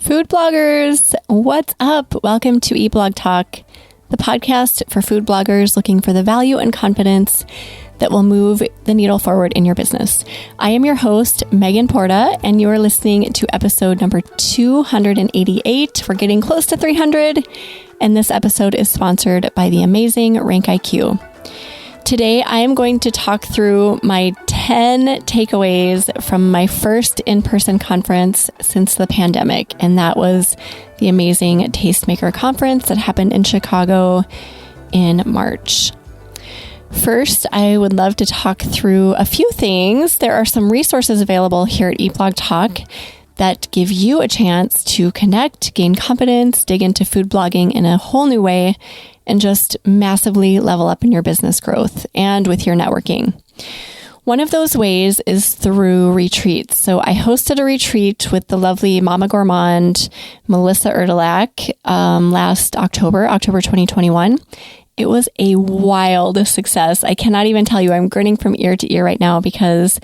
Food bloggers, what's up? Welcome to Eat Blog Talk, the podcast for food bloggers looking for the value and confidence that will move the needle forward in your business. I am your host, Megan Porta, and you are listening to episode number 288. We're getting close to 300, and this episode is sponsored by the amazing RankIQ. Today, I am going to talk through my 10 takeaways from my first in-person conference since the pandemic, and that was the amazing Tastemaker conference that happened in Chicago in March. First, I would love to talk through a few things. There are some resources available here at Eat Blog Talk that give you a chance to connect, gain confidence, dig into food blogging in a whole new way, and just massively level up in your business growth and with your networking. One of those ways is through retreats. So I hosted a retreat with the lovely Mama Gourmand, Melissa Erdelak, last October 2021. It was a wild success. I cannot even tell you, I'm grinning from ear to ear right now because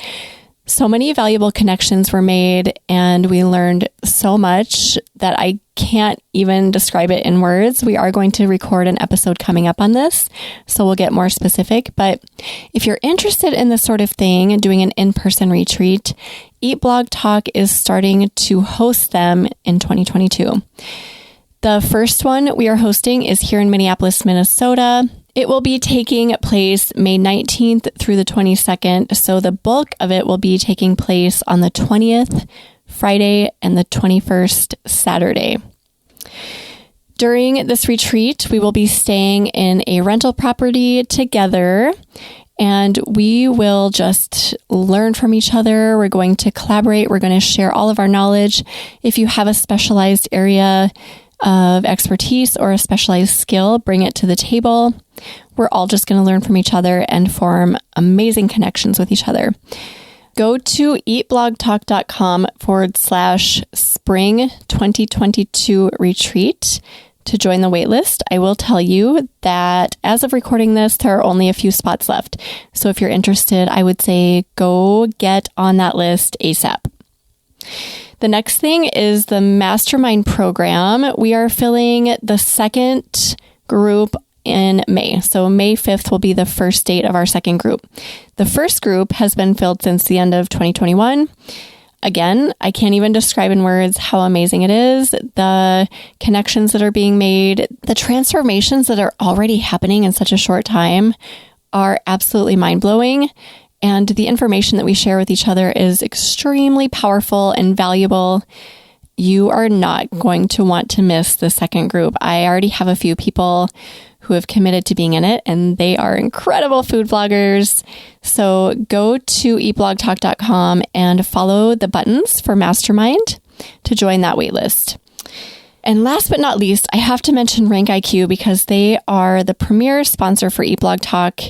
so many valuable connections were made and we learned so much that I can't even describe it in words. We are going to record an episode coming up on this, so we'll get more specific. But if you're interested in this sort of thing, doing an in-person retreat, Eat Blog Talk is starting to host them in 2022. The first one we are hosting is here in Minneapolis, Minnesota. It will be taking place May 19th through the 22nd, so the bulk of it will be taking place on the 20th, Friday, and the 21st, Saturday. During this retreat, we will be staying in a rental property together, and we will just learn from each other. We're going to collaborate. We're going to share all of our knowledge. If you have a specialized area of expertise or a specialized skill, bring it to the table. We're all just going to learn from each other and form amazing connections with each other. Go to eatblogtalk.com/spring 2022 retreat to join the waitlist. I will tell you that as of recording this, there are only a few spots left. So if you're interested, I would say go get on that list ASAP. The next thing is the Mastermind program. We are filling the second group in May. So May 5th will be the first date of our second group. The first group has been filled since the end of 2021. Again, I can't even describe in words how amazing it is. The connections that are being made, the transformations that are already happening in such a short time are absolutely mind-blowing. And the information that we share with each other is extremely powerful and valuable. You are not going to want to miss the second group. I already have a few people who have committed to being in it, and they are incredible food bloggers. So go to eatblogtalk.com and follow the buttons for Mastermind to join that waitlist. And last but not least, I have to mention RankIQ because they are the premier sponsor for Eat Blog Talk.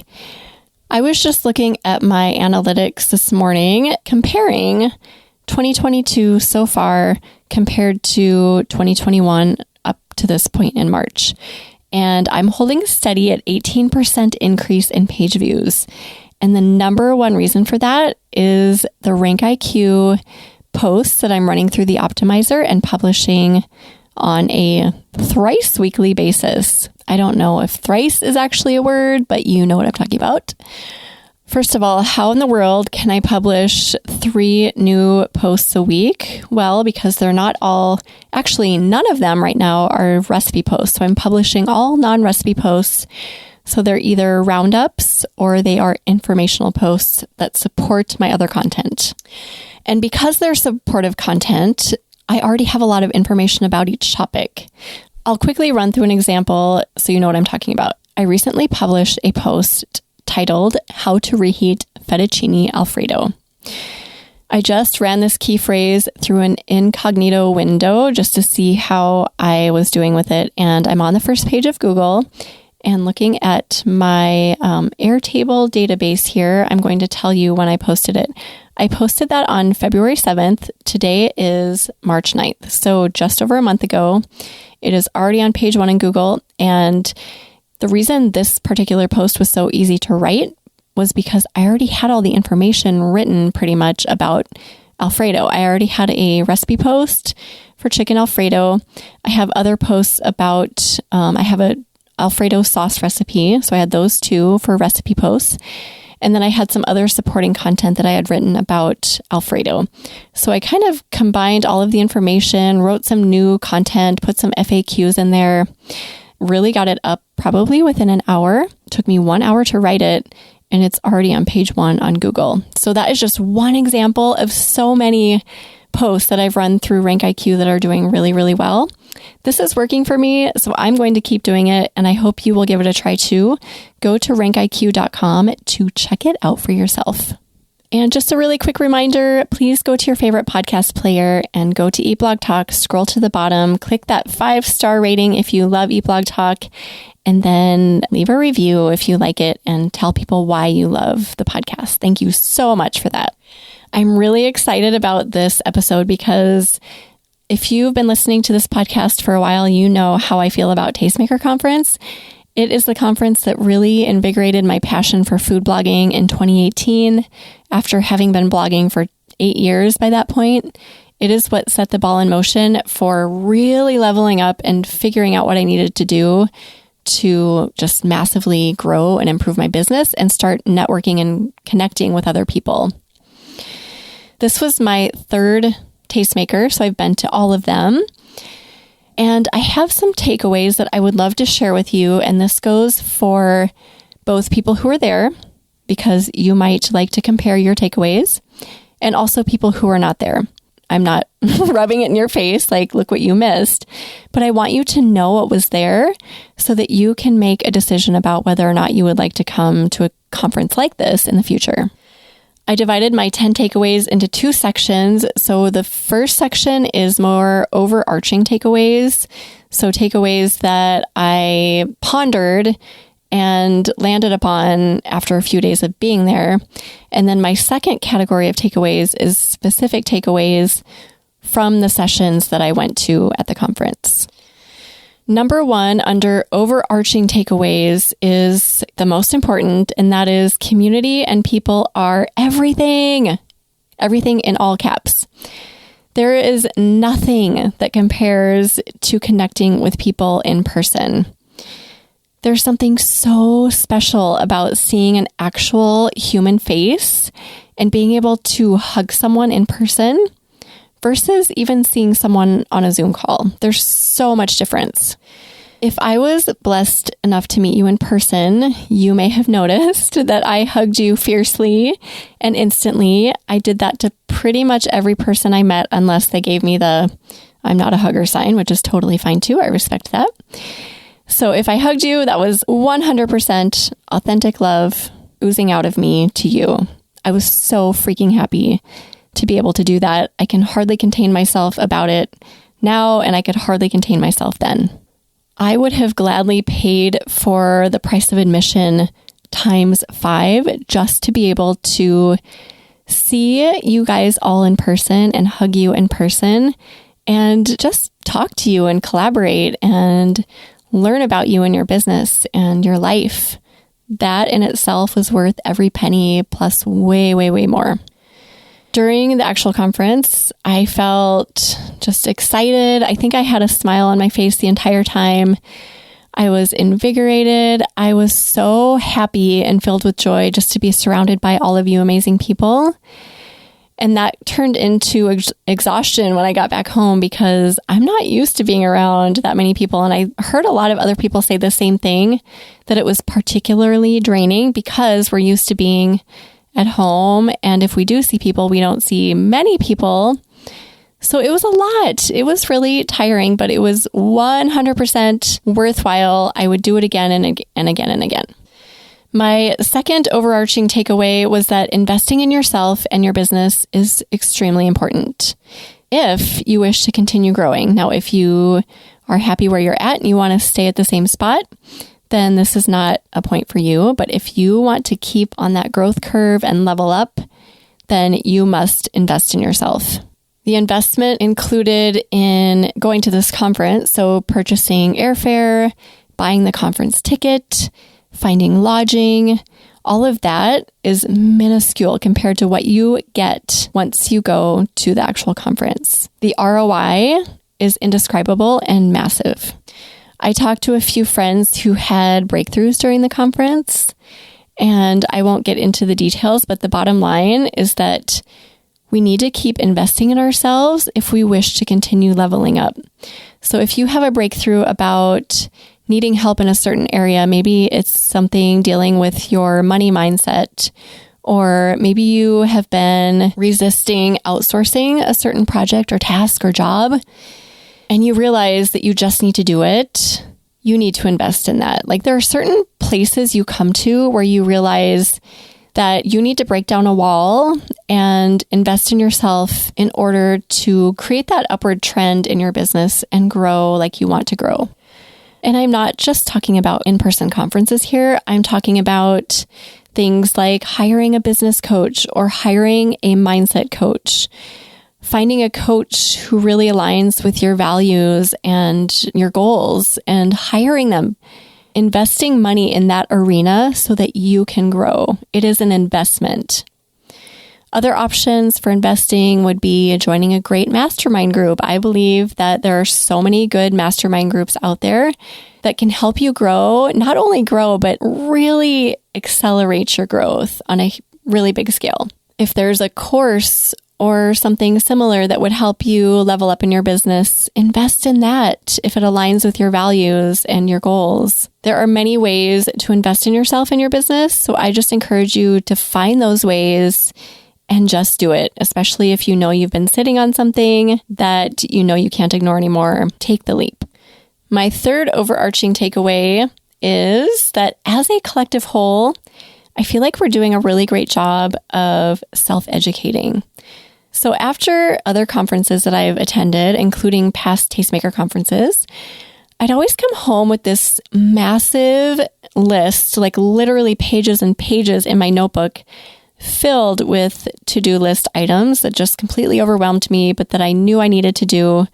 I was just looking at my analytics this morning, comparing 2022 so far compared to 2021 up to this point in March. And I'm holding steady at 18% increase in page views. And the number one reason for that is the RankIQ posts that I'm running through the optimizer and publishing on a thrice weekly basis. I don't know if thrice is actually a word, but you know what I'm talking about. First of all, how in the world can I publish 3 new posts a week? Well, because they're not all, actually none of them right now are recipe posts. So I'm publishing all non-recipe posts. So they're either roundups or they are informational posts that support my other content. And because they're supportive content, I already have a lot of information about each topic. I'll quickly run through an example so you know what I'm talking about. I recently published a post titled How to Reheat Fettuccine Alfredo. I just ran this key phrase through an incognito window just to see how I was doing with it. And I'm on the first page of Google and looking at my Airtable database here. I'm going to tell you when I posted it. I posted that on February 7th. Today is March 9th. So just over a month ago. It is already on page 1 in Google. And the reason this particular post was so easy to write was because I already had all the information written pretty much about Alfredo. I already had a recipe post for chicken Alfredo. I have other posts about, I have a Alfredo sauce recipe. So I had those two for recipe posts. And then I had some other supporting content that I had written about Alfredo. So I kind of combined all of the information, wrote some new content, put some FAQs in there, really got it up probably within an hour. It took me 1 hour to write it, and it's already on page 1 on Google. So that is just one example of so many posts that I've run through RankIQ that are doing really, really well. This is working for me, so I'm going to keep doing it, and I hope you will give it a try too. Go to rankiq.com to check it out for yourself. And just a really quick reminder, please go to your favorite podcast player and go to Eat Blog Talk, scroll to the bottom, click that 5-star rating if you love Eat Blog Talk, and then leave a review if you like it and tell people why you love the podcast. Thank you so much for that. I'm really excited about this episode because if you've been listening to this podcast for a while, you know how I feel about Tastemaker Conference. It is the conference that really invigorated my passion for food blogging in 2018. After having been blogging for 8 years by that point, it is what set the ball in motion for really leveling up and figuring out what I needed to do to just massively grow and improve my business and start networking and connecting with other people. This was my 3rd Tastemaker, so I've been to all of them. And I have some takeaways that I would love to share with you. And this goes for both people who are there, because you might like to compare your takeaways, and also people who are not there. I'm not rubbing it in your face, like, look what you missed. But I want you to know what was there so that you can make a decision about whether or not you would like to come to a conference like this in the future. I divided my 10 takeaways into 2 sections. So the first section is more overarching takeaways. So takeaways that I pondered and landed upon after a few days of being there. And then my second category of takeaways is specific takeaways from the sessions that I went to at the conference. Number 1 under overarching takeaways is the most important, and that is community and people are everything. Everything in all caps. There is nothing that compares to connecting with people in person. There's something so special about seeing an actual human face and being able to hug someone in person versus even seeing someone on a Zoom call. There's so much difference. If I was blessed enough to meet you in person, you may have noticed that I hugged you fiercely and instantly. I did that to pretty much every person I met, unless they gave me the I'm not a hugger sign, which is totally fine too. I respect that. So if I hugged you, that was 100% authentic love oozing out of me to you. I was so freaking happy to be able to do that. I can hardly contain myself about it now, and I could hardly contain myself then. I would have gladly paid for the price of admission times 5 just to be able to see you guys all in person and hug you in person and just talk to you and collaborate and learn about you and your business and your life. That in itself was worth every penny plus way, way, way more. During the actual conference, I felt just excited. I think I had a smile on my face the entire time. I was invigorated. I was so happy and filled with joy just to be surrounded by all of you amazing people. And that turned into exhaustion when I got back home because I'm not used to being around that many people. And I heard a lot of other people say the same thing, that it was particularly draining because we're used to being at home. And if we do see people, we don't see many people. So it was a lot. It was really tiring, but it was 100% worthwhile. I would do it again and again and again. My second overarching takeaway was that investing in yourself and your business is extremely important if you wish to continue growing. Now, if you are happy where you're at and you want to stay at the same spot, then this is not a point for you. But if you want to keep on that growth curve and level up, then you must invest in yourself. The investment included in going to this conference, so purchasing airfare, buying the conference ticket, finding lodging, all of that is minuscule compared to what you get once you go to the actual conference. The ROI is indescribable and massive. I talked to a few friends who had breakthroughs during the conference, and I won't get into the details, but the bottom line is that we need to keep investing in ourselves if we wish to continue leveling up. So if you have a breakthrough about needing help in a certain area, maybe it's something dealing with your money mindset, or maybe you have been resisting outsourcing a certain project or task or job, and you realize that you just need to do it, you need to invest in that. Like, there are certain places you come to where you realize that you need to break down a wall and invest in yourself in order to create that upward trend in your business and grow like you want to grow. And I'm not just talking about in-person conferences here. I'm talking about things like hiring a business coach or hiring a mindset coach, finding a coach who really aligns with your values and your goals and hiring them. Investing money in that arena so that you can grow. It is an investment. Other options for investing would be joining a great mastermind group. I believe that there are so many good mastermind groups out there that can help you grow, not only grow, but really accelerate your growth on a really big scale. If there's a course or something similar that would help you level up in your business, invest in that if it aligns with your values and your goals. There are many ways to invest in yourself and your business, so I just encourage you to find those ways and just do it, especially if you know you've been sitting on something that you know you can't ignore anymore. Take the leap. My third overarching takeaway is that as a collective whole, I feel like we're doing a really great job of self-educating. So after other conferences that I've attended, including past tastemaker conferences, I'd always come home with this massive list, like literally pages and pages in my notebook, filled with to-do list items that just completely overwhelmed me, but that I knew I needed to do.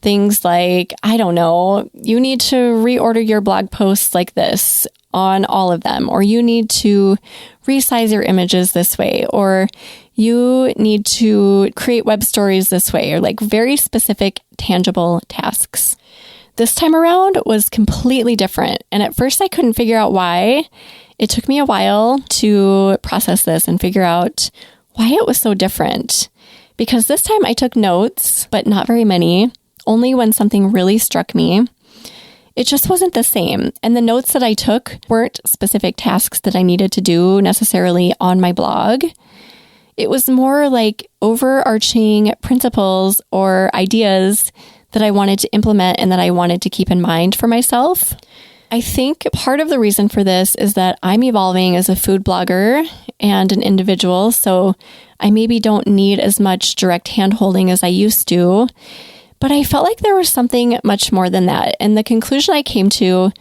Things like, I don't know, you need to reorder your blog posts like this on all of them, or you need to resize your images this way, or you need to create web stories this way, or like very specific, tangible tasks. This time around was completely different. And at first I couldn't figure out why. It took me a while to process this and figure out why it was so different. Because this time I took notes, but not very many, only when something really struck me. It just wasn't the same. And the notes that I took weren't specific tasks that I needed to do necessarily on my blog. It was more like overarching principles or ideas that I wanted to implement and that I wanted to keep in mind for myself. I think part of the reason for this is that I'm evolving as a food blogger and an individual, so I maybe don't need as much direct hand-holding as I used to. But I felt like there was something much more than that. And the conclusion I came to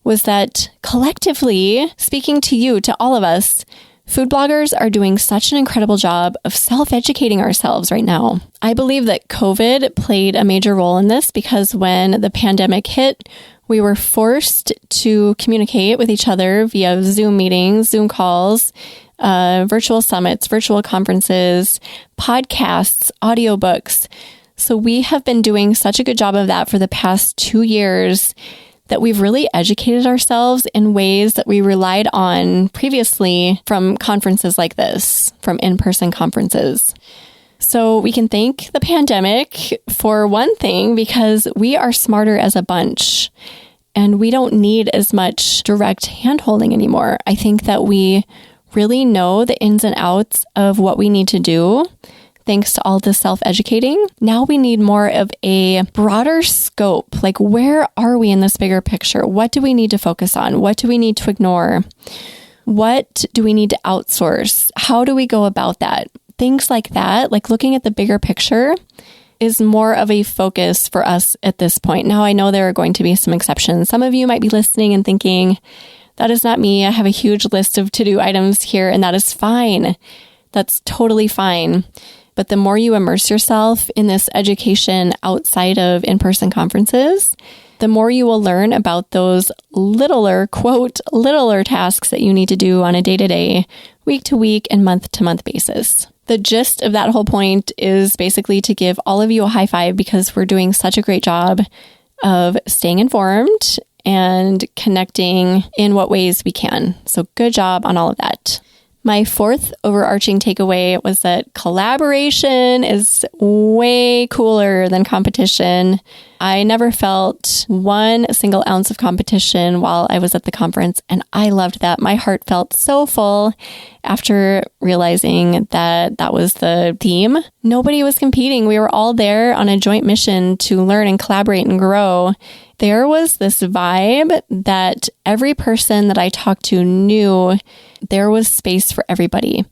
was that collectively, speaking to you, to all of us, food bloggers are doing such an incredible job of self-educating ourselves right now. I believe that COVID played a major role in this because when the pandemic hit, we were forced to communicate with each other via Zoom meetings, Zoom calls, virtual summits, virtual conferences, podcasts, audiobooks. So we have been doing such a good job of that for the past 2 years that we've really educated ourselves in ways that we relied on previously from conferences like this, from in-person conferences. So we can thank the pandemic for one thing, because we are smarter as a bunch and we don't need as much direct hand-holding anymore. I think that we really know the ins and outs of what we need to do. Thanks to all the self-educating. Now we need more of a broader scope. Like, where are we in this bigger picture? What do we need to focus on? What do we need to ignore? What do we need to outsource? How do we go about that? Things like that, like looking at the bigger picture, is more of a focus for us at this point. Now, I know there are going to be some exceptions. Some of you might be listening and thinking, that is not me. I have a huge list of to-do items here, and that is fine. That's totally fine. But the more you immerse yourself in this education outside of in-person conferences, the more you will learn about those littler, quote, littler tasks that you need to do on a day-to-day, week-to-week, and month-to-month basis. The gist of that whole point is basically to give all of you a high five because we're doing such a great job of staying informed and connecting in what ways we can. So good job on all of that. My fourth overarching takeaway was that collaboration is way cooler than competition. I never felt one single ounce of competition while I was at the conference, and I loved that. My heart felt so full after realizing that that was the theme. Nobody was competing. We were all there on a joint mission to learn and collaborate and grow. There was this vibe that every person that I talked to knew there was space for everybody.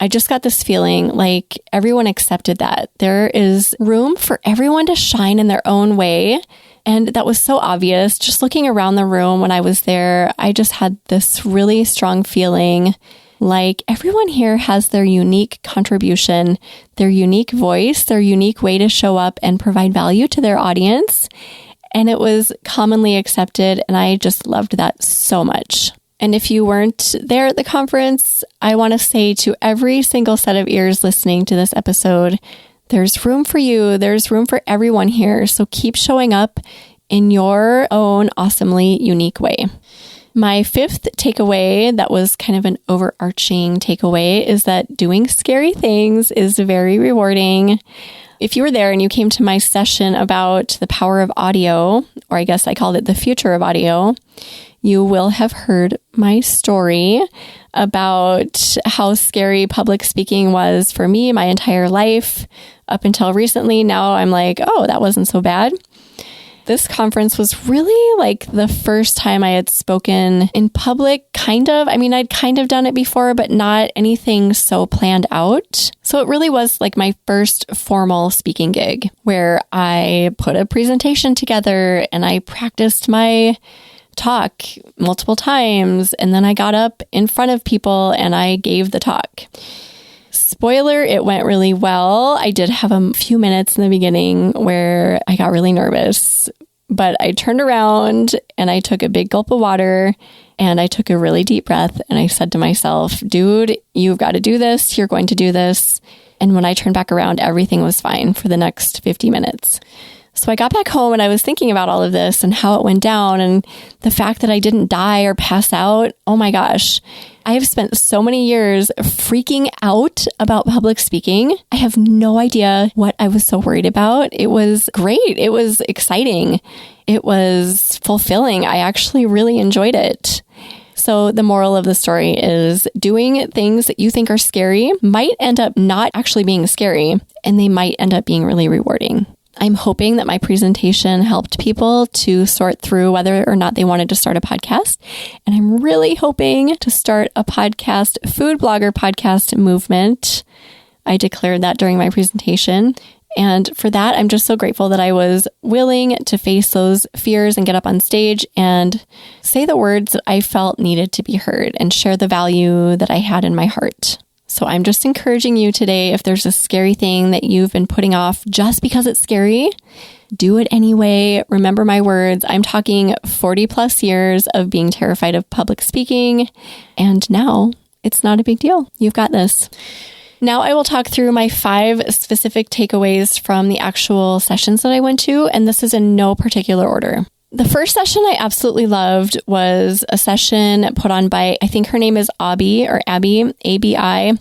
I just got this feeling like everyone accepted that. There is room for everyone to shine in their own way. And that was so obvious. Just looking around the room when I was there, I just had this really strong feeling like everyone here has their unique contribution, their unique voice, their unique way to show up and provide value to their audience. And it was commonly accepted, and I just loved that so much. And if you weren't there at the conference, I want to say to every single set of ears listening to this episode, there's room for you. There's room for everyone here. So keep showing up in your own awesomely unique way. My fifth takeaway, that was kind of an overarching takeaway, is that doing scary things is very rewarding. If you were there and you came to my session about the power of audio, or I guess I called it the future of audio, you will have heard my story about how scary public speaking was for me my entire life up until recently. Now I'm like, oh, that wasn't so bad. This conference was really like the first time I had spoken in public, kind of. I mean, I'd kind of done it before, but not anything so planned out. So it really was like my first formal speaking gig where I put a presentation together and I practiced my talk multiple times. And then I got up in front of people and I gave the talk. Spoiler, it went really well. I did have a few minutes in the beginning where I got really nervous, but I turned around and I took a big gulp of water and I took a really deep breath and I said to myself, dude, you've got to do this. You're going to do this. And when I turned back around, everything was fine for the next 50 minutes. So I got back home and I was thinking about all of this and how it went down and the fact that I didn't die or pass out. Oh my gosh. I have spent so many years freaking out about public speaking. I have no idea what I was so worried about. It was great. It was exciting. It was fulfilling. I actually really enjoyed it. So the moral of the story is doing things that you think are scary might end up not actually being scary, and they might end up being really rewarding. I'm hoping that my presentation helped people to sort through whether or not they wanted to start a podcast. And I'm really hoping to start a podcast, food blogger podcast movement. I declared that during my presentation. And for that, I'm just so grateful that I was willing to face those fears and get up on stage and say the words that I felt needed to be heard and share the value that I had in my heart. So I'm just encouraging you today, if there's a scary thing that you've been putting off just because it's scary, do it anyway. Remember my words. I'm talking 40 plus years of being terrified of public speaking. And now it's not a big deal. You've got this. Now I will talk through my 5 specific takeaways from the actual sessions that I went to. And this is in no particular order. The first session I absolutely loved was a session put on by, I think her name is Abby, A-B-I.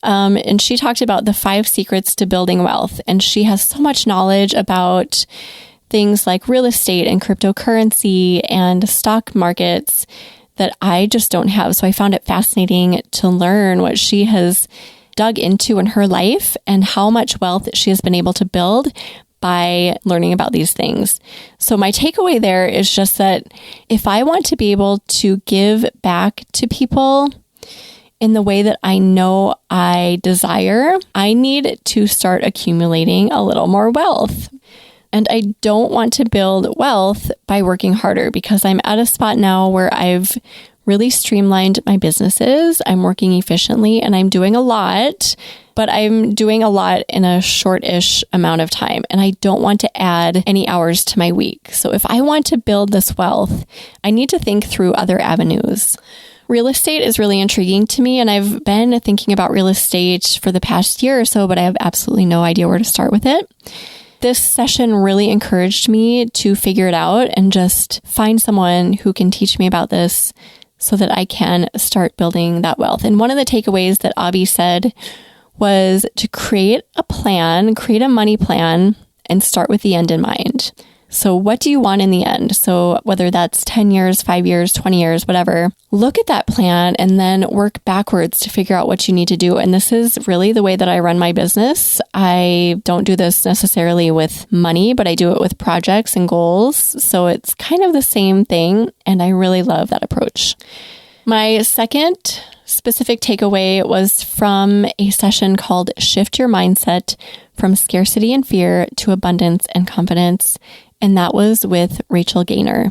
And she talked about the 5 secrets to building wealth. And she has so much knowledge about things like real estate and cryptocurrency and stock markets that I just don't have. So I found it fascinating to learn what she has dug into in her life and how much wealth she has been able to build by learning about these things. So my takeaway there is just that if I want to be able to give back to people in the way that I know I desire, I need to start accumulating a little more wealth. And I don't want to build wealth by working harder because I'm at a spot now where I've really streamlined my businesses. I'm working efficiently and I'm doing a lot, but I'm doing a lot in a short-ish amount of time. And I don't want to add any hours to my week. So if I want to build this wealth, I need to think through other avenues. Real estate is really intriguing to me, and I've been thinking about real estate for the past year or so, but I have absolutely no idea where to start with it. This session really encouraged me to figure it out and just find someone who can teach me about this so that I can start building that wealth. And one of the takeaways that Abby said was to create a plan, create a money plan, and start with the end in mind. So what do you want in the end? So whether that's 10 years, 5 years, 20 years, whatever, look at that plan and then work backwards to figure out what you need to do. And this is really the way that I run my business. I don't do this necessarily with money, but I do it with projects and goals. So it's kind of the same thing. And I really love that approach. My second specific takeaway was from a session called Shift Your Mindset from Scarcity and Fear to Abundance and Confidence. And that was with Rachel Gaynor.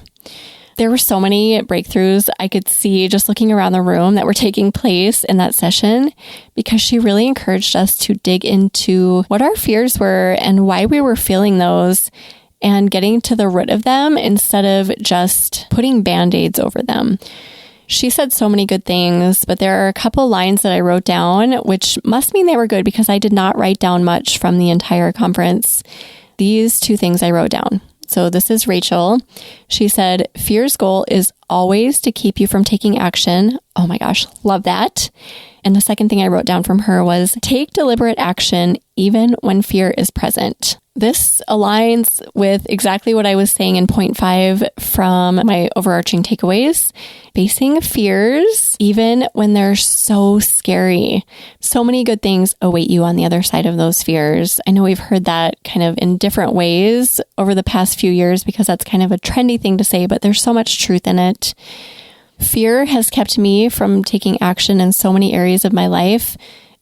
There were so many breakthroughs I could see just looking around the room that were taking place in that session because she really encouraged us to dig into what our fears were and why we were feeling those and getting to the root of them instead of just putting Band-Aids over them. She said so many good things, but there are a couple lines that I wrote down, which must mean they were good because I did not write down much from the entire conference. These two things I wrote down. So this is Rachel. She said, fear's goal is always to keep you from taking action. Oh my gosh, love that. And the second thing I wrote down from her was take deliberate action even when fear is present. This aligns with exactly what I was saying in point 5 from my overarching takeaways. Facing fears, even when they're so scary. So many good things await you on the other side of those fears. I know we've heard that kind of in different ways over the past few years because that's kind of a trendy thing to say, but there's so much truth in it. Fear has kept me from taking action in so many areas of my life.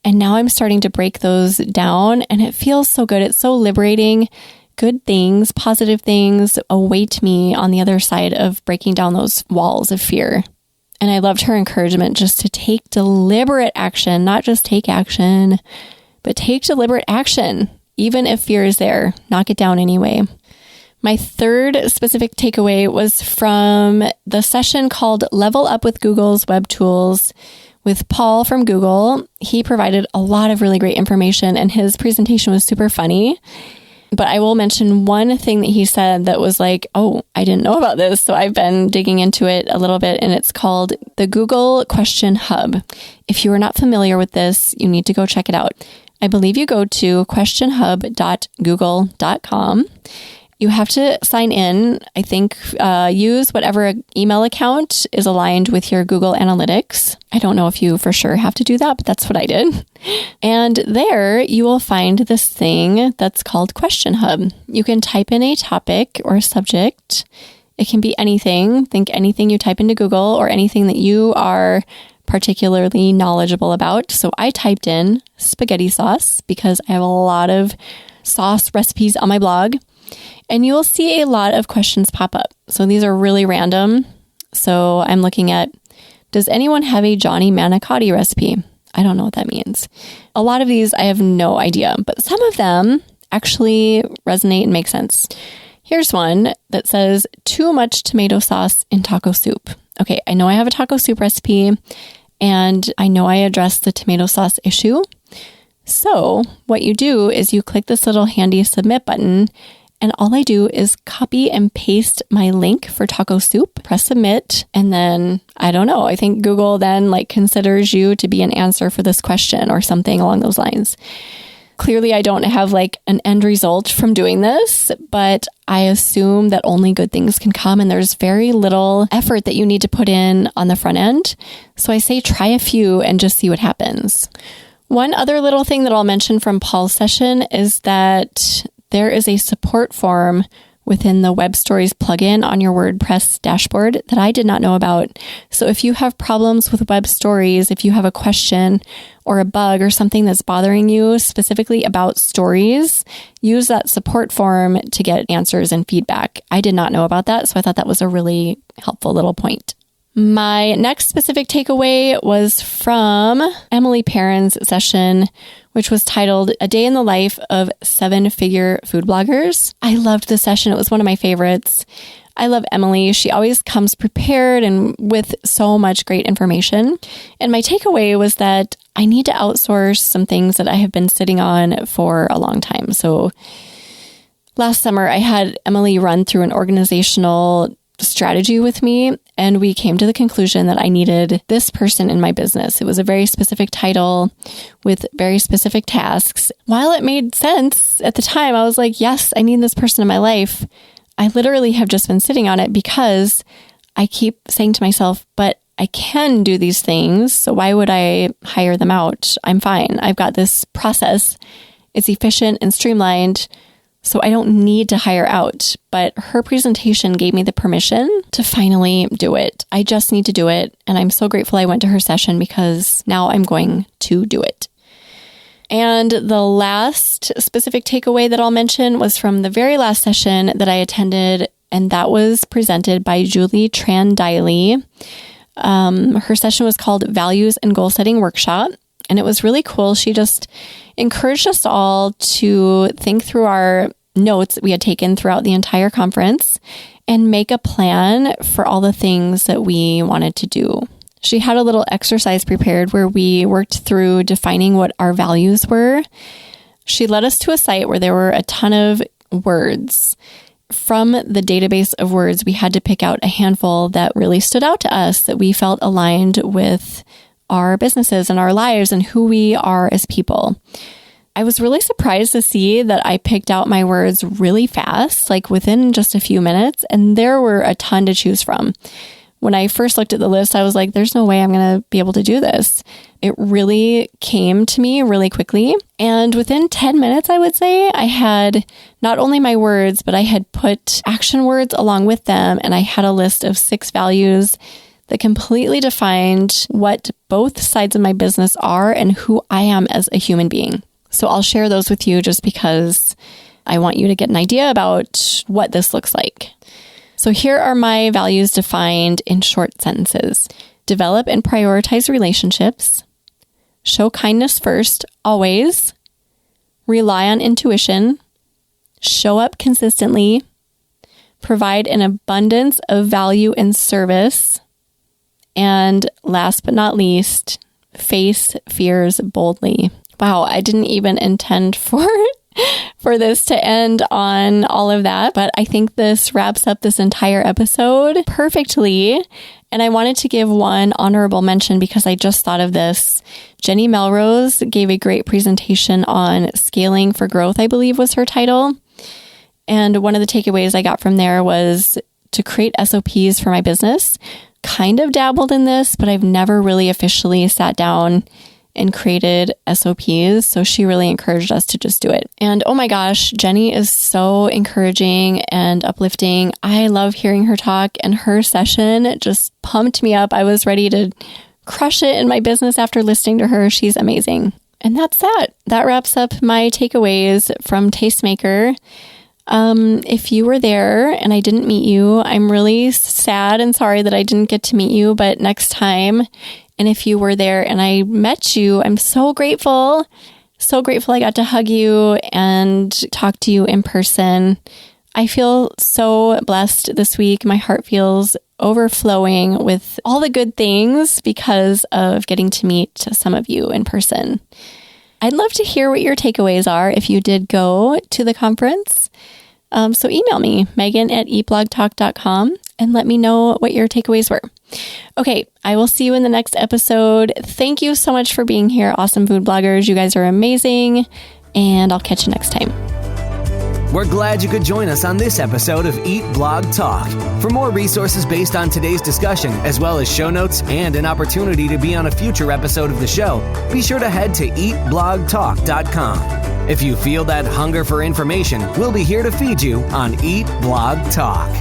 And now I'm starting to break those down and it feels so good. It's so liberating. Good things, positive things await me on the other side of breaking down those walls of fear. And I loved her encouragement just to take deliberate action, not just take action, but take deliberate action. Even if fear is there, knock it down anyway. My third specific takeaway was from the session called Level Up with Google's Web Tools with Paul from Google. He provided a lot of really great information and his presentation was super funny. But I will mention one thing that he said that was like, oh, I didn't know about this. So I've been digging into it a little bit and it's called the Google Question Hub. If you are not familiar with this, you need to go check it out. I believe you go to questionhub.google.com. You have to sign in, I think, use whatever email account is aligned with your Google Analytics. I don't know if you for sure have to do that, but that's what I did. And there you will find this thing that's called Question Hub. You can type in a topic or a subject. It can be anything. Think anything you type into Google or anything that you are particularly knowledgeable about. So I typed in spaghetti sauce because I have a lot of sauce recipes on my blog. And you will see a lot of questions pop up. So these are really random. So I'm looking at, does anyone have a Johnny Manicotti recipe? I don't know what that means. A lot of these I have no idea, but some of them actually resonate and make sense. Here's one that says, too much tomato sauce in taco soup. Okay, I know I have a taco soup recipe and I know I addressed the tomato sauce issue. So what you do is you click this little handy submit button. And all I do is copy and paste my link for taco soup, press submit, and then, I don't know, I think Google then considers you to be an answer for this question or something along those lines. Clearly, I don't have an end result from doing this, but I assume that only good things can come and there's very little effort that you need to put in on the front end. So I say try a few and just see what happens. One other little thing that I'll mention from Paul's session is that there is a support form within the Web Stories plugin on your WordPress dashboard that I did not know about. So if you have problems with Web Stories, if you have a question or a bug or something that's bothering you specifically about stories, use that support form to get answers and feedback. I did not know about that, so I thought that was a really helpful little point. My next specific takeaway was from Emily Perrin's session, which was titled A Day in the Life of 7-Figure Food Bloggers. I loved this session. It was one of my favorites. I love Emily. She always comes prepared and with so much great information. And my takeaway was that I need to outsource some things that I have been sitting on for a long time. So last summer, I had Emily run through an organizational strategy with me, and we came to the conclusion that I needed this person in my business. It was a very specific title with very specific tasks. While it made sense at the time, I was like, yes, I need this person in my life. I literally have just been sitting on it because I keep saying to myself, but I can do these things, so why would I hire them out? I'm fine. I've got this process. It's efficient and streamlined, so I don't need to hire out. But her presentation gave me the permission to finally do it. I just need to do it. And I'm so grateful I went to her session because now I'm going to do it. And the last specific takeaway that I'll mention was from the very last session that I attended, and that was presented by Julie Tran-Diley. Her session was called Values and Goal Setting Workshop. And it was really cool. She just encouraged us all to think through our notes that we had taken throughout the entire conference and make a plan for all the things that we wanted to do. She had a little exercise prepared where we worked through defining what our values were. She led us to a site where there were a ton of words. From the database of words, we had to pick out a handful that really stood out to us, that we felt aligned with our businesses and our lives and who we are as people. I was really surprised to see that I picked out my words really fast, like within just a few minutes, and there were a ton to choose from. When I first looked at the list, I was like, there's no way I'm going to be able to do this. It really came to me really quickly. And within 10 minutes, I would say, I had not only my words, but I had put action words along with them. And I had a list of 6 values that completely defined what both sides of my business are and who I am as a human being. So I'll share those with you just because I want you to get an idea about what this looks like. So here are my values defined in short sentences. Develop and prioritize relationships. Show kindness first, always. Rely on intuition. Show up consistently. Provide an abundance of value and service. And last but not least, face fears boldly. Wow, I didn't even intend for this to end on all of that, but I think this wraps up this entire episode perfectly. And I wanted to give one honorable mention because I just thought of this. Jenny Melrose gave a great presentation on scaling for growth, I believe was her title. And one of the takeaways I got from there was to create SOPs for my business. Kind of dabbled in this, but I've never really officially sat down and created SOPs. So she really encouraged us to just do it. And oh my gosh, Jenny is so encouraging and uplifting. I love hearing her talk, and her session just pumped me up. I was ready to crush it in my business after listening to her. She's amazing. And that's that. That wraps up my takeaways from Tastemaker. If you were there and I didn't meet you, I'm really sad and sorry that I didn't get to meet you, but next time. And if you were there and I met you, I'm so grateful. So grateful I got to hug you and talk to you in person. I feel so blessed this week. My heart feels overflowing with all the good things because of getting to meet some of you in person. I'd love to hear what your takeaways are if you did go to the conference. So email me, Megan@eatblogtalk.com, and let me know what your takeaways were. Okay, I will see you in the next episode. Thank you so much for being here, awesome food bloggers. You guys are amazing, and I'll catch you next time. We're glad you could join us on this episode of Eat Blog Talk. For more resources based on today's discussion, as well as show notes and an opportunity to be on a future episode of the show, be sure to head to eatblogtalk.com. If you feel that hunger for information, we'll be here to feed you on Eat Blog Talk.